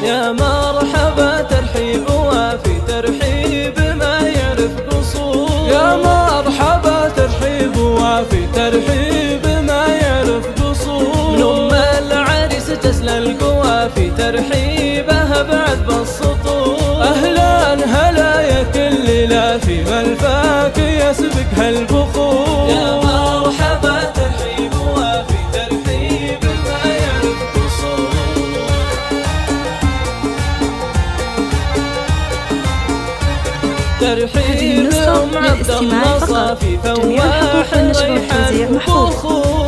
يا مرحبا ترحيب وافي ترحيب ما يعرف قصور. يا مرحبا ترحيب وافي ترحيب ما يعرف قصور. من أم العريس تسلى القوافي ترحيبها بعد بالسطور. أهلا هلا يا كل لافي ملفاك يسبقها البخور. يا مرحبا ترحيب وافي ترحيب ما يعرف قصور. ترحيب أم عبد الله صافي فواح ريحان بخور.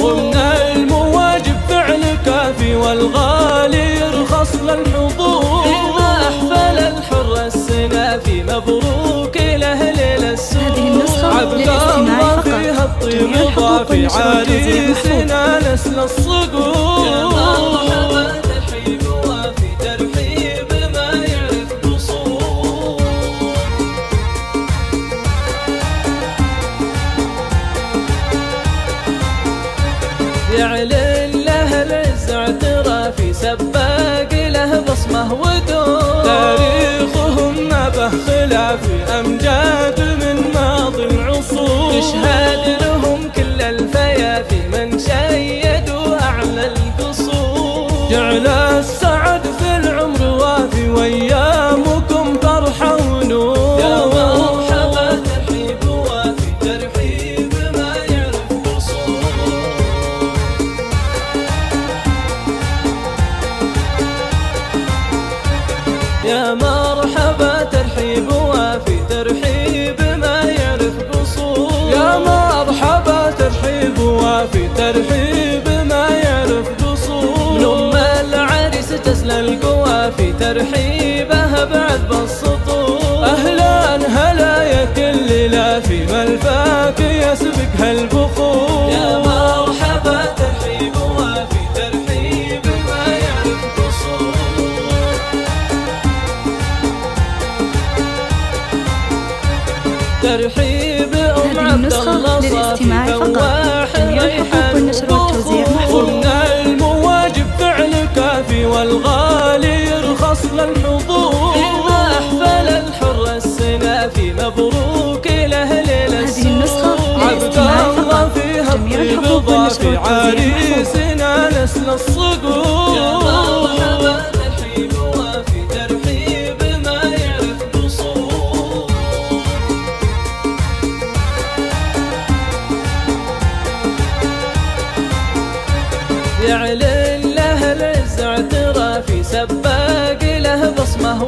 ومن المواجب فعل كافي والغالي يرخص للحضور. إذا أحفل الحر السنافي مبروك له ليل السرور. عبد الله فيها الطيب ضافي عريسنا نسل الصقور. يا مرحبا ترحيب وافي ترحيب ما يعرف قصور. يعلن له العز اعترافي سباق له بصمه ودور. تاريخهم ما به خلافي أمجاد من ماضي العصور. تشهد لهم كل الفيافي من شيدوا أعلى القصور. جعل السعد في العمر وافي وأيامكم فرحة ونور. يا مرحبا ترحيب وافي ترحيب ما يعرف قصور. يا مرحبا ترحيب وافي ترحيب ما يعرف قصور. يا مرحبا ترحيب وافي ترحيب ما يعرف قصور. من أم العريس تسلى القوافي ترحيبها بعد بالسطور. أهلا هلا يا كل لافي ملفاك يسبقها البخور. يا مرحبا ترحيب وافي ترحيب ما يعرف قصور. ترحيب أم عبد الله صافي فواح ريحان بخور. ومن المواجب فعل كافي والغالي يرخص للحضور. إذا أحفل الحر السنافي مبروك له ليل السرور. عبد الله فيها الطيب ضافي عريسنا نسل الصقور. يا مرحبا ترحيب وافي ترحيب ما يعرف قصور. يعلن له العز اعترافي سباق له بصمه